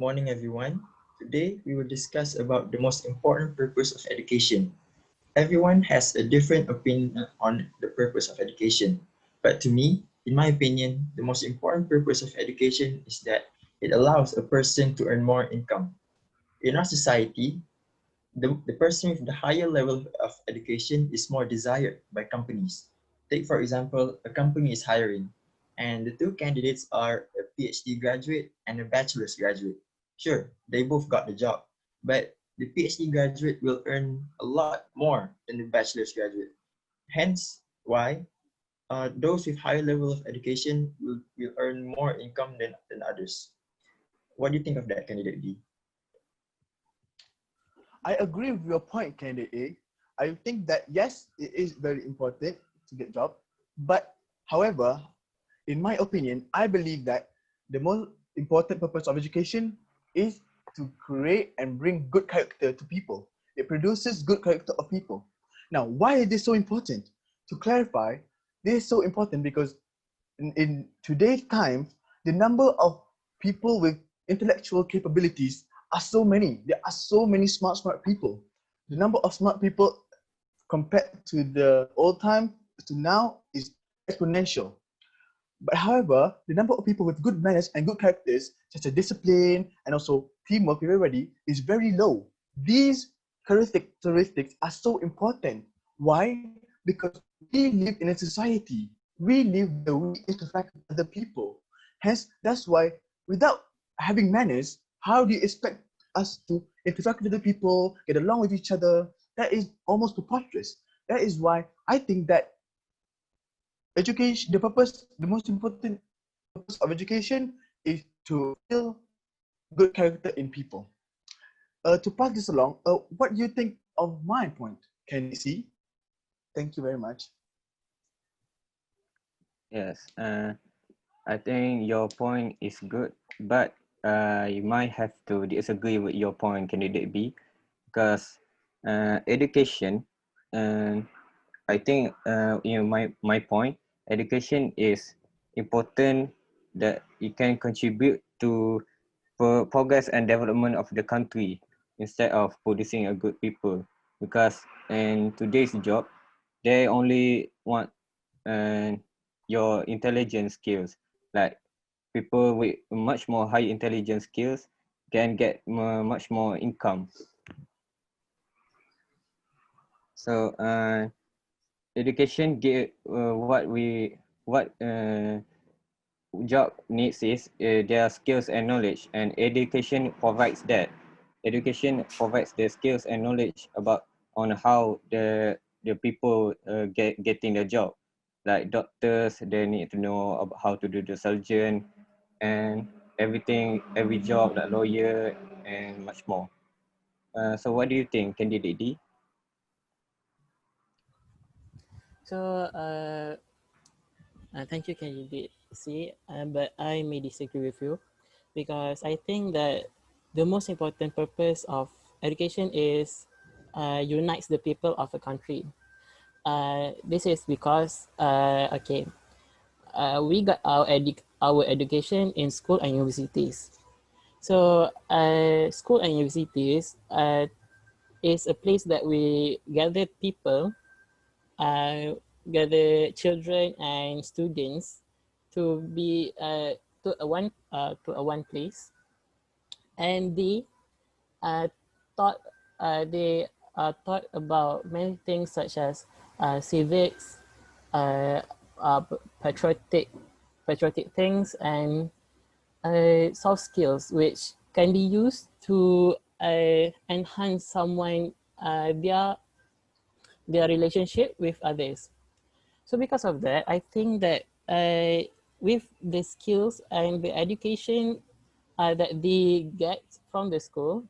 morning, everyone. Today, we will discuss about the most important purpose of education. Everyone has a different opinion on the purpose of education. But to me, in my opinion, the most important purpose of education is that it allows a person to earn more income. In our society, the person with the higher level of education is more desired by companies. Take, for example, a company is hiring, and the two candidates are a PhD graduate and a bachelor's graduate. Sure, they both got the job, but the PhD graduate will earn a lot more than the bachelor's graduate. Hence, why those with higher level of education will earn more income than others. What do you think of that, candidate B? I agree with your point, candidate A. I think that yes, it is very important to get job, but however, in my opinion, I believe that the most important purpose of education is to create and bring good character to people. It produces good character of people. Now, why is this so important? To clarify, this is so important because in today's time, the number of people with intellectual capabilities are so many. There are so many smart people. The number of smart people compared to the old time to now is exponential. But however, the number of people with good manners and good characters, such as discipline and also teamwork with everybody, is very low. These characteristics are so important. Why? Because we live in a society. We live where we interact with other people. Hence, that's why without having manners, how do you expect us to interact with other people, get along with each other? That is almost preposterous. That is why I think that education, the most important purpose of education is to build good character in people. To pass this along, what do you think of my point? Can you see? Thank you very much. Yes, I think your point is good, but you might have to disagree with your point, candidate B, because education, I think my point, education is important that it can contribute to progress and development of the country instead of producing a good people. Because in today's job, they only want your intelligence skills. Like people with much more high intelligence skills can get much more income. So education give what job needs is their skills and knowledge, and education provides that. Education provides the skills and knowledge about on how the people getting the job. Like doctors, they need to know about how to do the surgeon and everything, every job, like lawyer and much more. So what do you think, candidate D? So, thank you, candidate C, but I may disagree with you because I think that the most important purpose of education is unites the people of a country. This is because, we got our education in school and universities. So, school and universities is a place that we gather people, gather children and students to be to a one place, and uh, taught they taught about many things such as civics, uh, uh, patriotic things, and soft skills which can be used to enhance someone their relationship with others. So because of that, I think that with the skills and the education that they get from the school,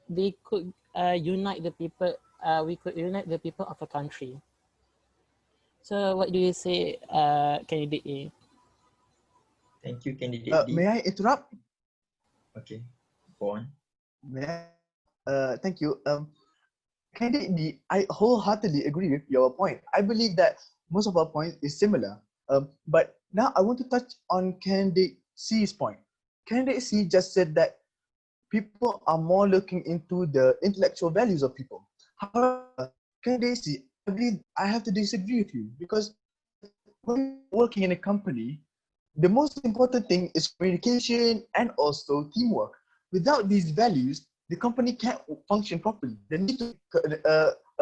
they could unite the people. We could unite the people of a country. So what do you say, candidate A? Thank you, candidate D. May I interrupt? Okay, go on. May I? Thank you. Candidate D, I wholeheartedly agree with your point. I believe that most of our points is similar. But now I want to touch on candidate C's point. Candidate C just said that people are more looking into the intellectual values of people. However, can they see? I believe I have to disagree with you, because when working in a company, the most important thing is communication and also teamwork. Without these values, the company can't function properly. There needs to be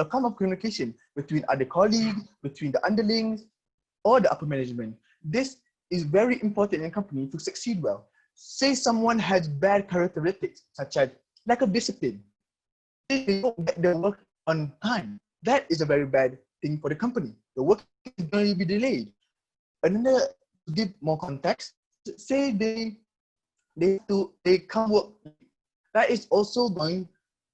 a form of communication between other colleagues, between the underlings, or the upper management. This is very important in a company to succeed well. Say someone has bad characteristics, such as lack of discipline. They don't get their work on time. That is a very bad thing for the company. The work is going to be delayed. Another, to give more context, say they come work. That is also going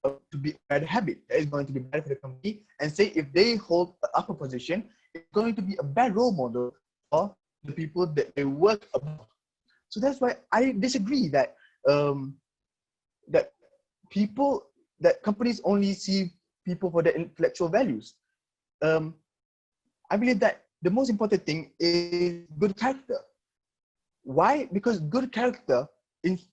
to be a bad habit. That is going to be bad for the company. And say if they hold an upper position, it's going to be a bad role model for the people that they work above. So that's why I disagree that that companies only see people for their intellectual values. I believe that the most important thing is good character. Why? Because good character is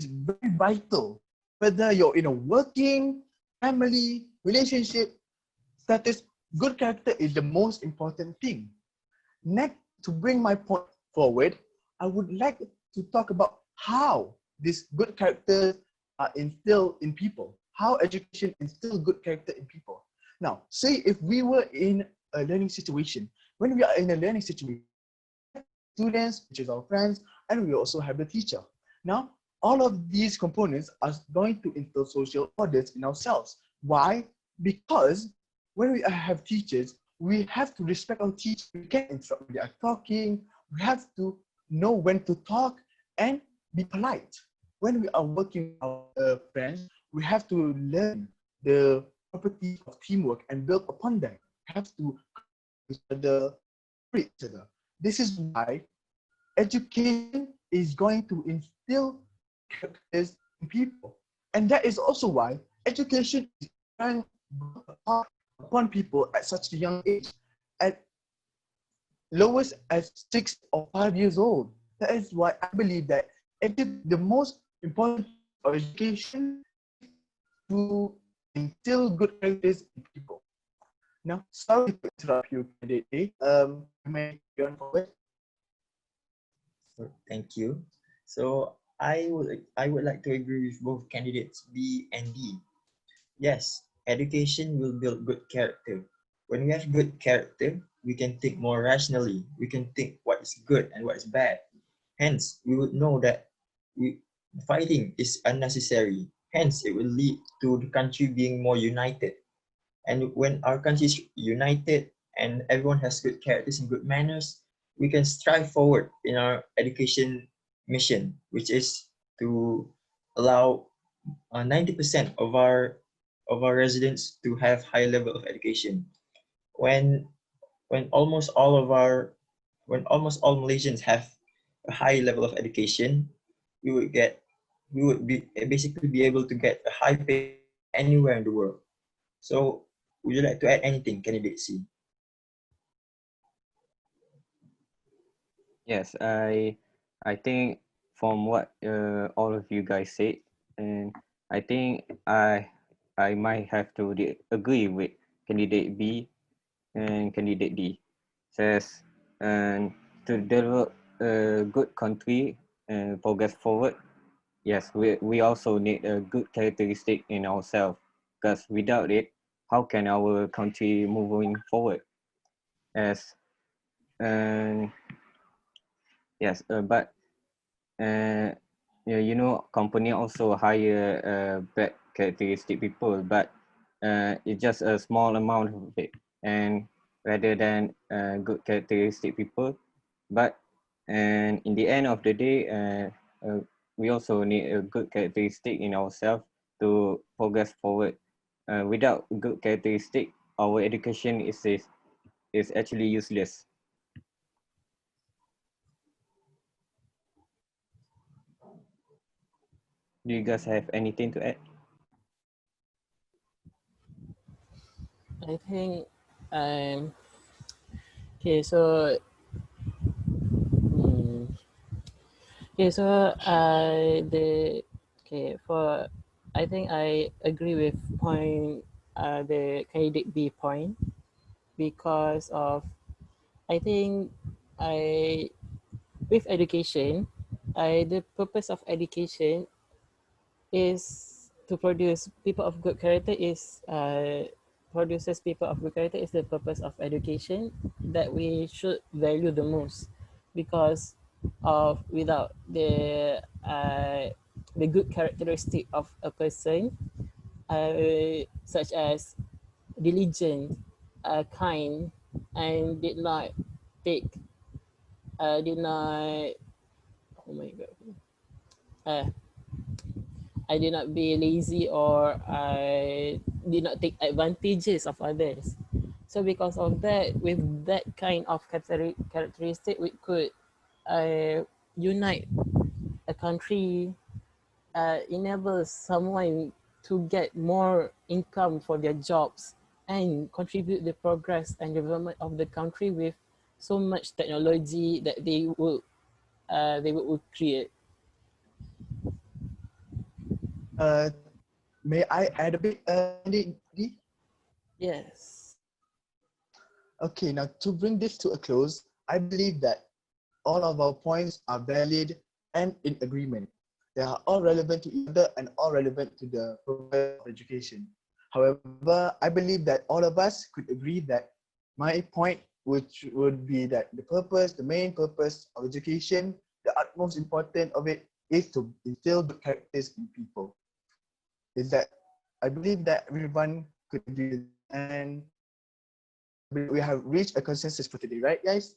very vital. Whether you're in a working, family, relationship, status, good character is the most important thing. Next, to bring my point forward, I would like to talk about how these good characters are instilled in people, how education instills good character in people. Now, say if we were in a learning situation, when we are in a learning situation, students, which is our friends, and we also have the teacher. Now, all of these components are going to instill social orders in ourselves. Why? Because when we have teachers, we have to respect our teachers. We can't interrupt when they are talking. We have to know when to talk and be polite. When we are working with our friends, we have to learn the properties of teamwork and build upon them. We have to each other. This is why education is going to instill characters in people. And that is also why education is upon people at such a young age, at lowest at 6 or 5 years old. That is why I believe that the most important of education is to instill good characters in people. Now, sorry to interrupt you, candidate. May you on forward? So, thank you. So I would like to agree with both candidates B and D. Yes, education will build good character. When we have good character, we can think more rationally. We can think what is good and what is bad. Hence, we would know that fighting is unnecessary. Hence, it will lead to the country being more united. And when our country is united and everyone has good characters and good manners, we can strive forward in our education mission, which is to allow 90% of our residents to have high level of education. When when almost all of our when almost all Malaysians have a high level of education, we would get we would be basically be able to get a high pay anywhere in the world. So would you like to add anything, candidate C? Yes, I think from what all of you guys said, and I think I might have to agree with candidate B and candidate D. Says and to develop a good country and progress forward, yes, we also need a good characteristic in ourselves, because without it, how can our country moving forward? As and yes, but yeah, company also hire bad characteristic people, but it's just a small amount of it, and rather than good characteristic people, but and in the end of the day, we also need a good characteristic in ourselves to progress forward. Without good characteristic, our education is actually useless. Do you guys have anything to add? I think okay. So okay. So the Okay, I think I agree with the candidate B point, because of, I think I with education, the purpose of education is to produce people of good character, is produces people of good character is the purpose of education that we should value the most, because of without the good characteristic of a person, such as diligent, kind, and take did not oh my god uh, I did not be lazy, or I did not take advantages of others. So because of that, with that kind of characteristic, we could unite a country, enable someone to get more income for their jobs, and contribute the progress and development of the country with so much technology that they will create. Uh, may I add a bit, Andy? Yes. Okay, now to bring this to a close, I believe that all of our points are valid and in agreement. They are all relevant to each other and all relevant to the purpose of education. However, I believe that all of us could agree that my point, which would be that the main purpose of education, the utmost important of it is to instill good characters in people. Is that I believe that everyone could agree with, and we have reached a consensus for today, right, guys?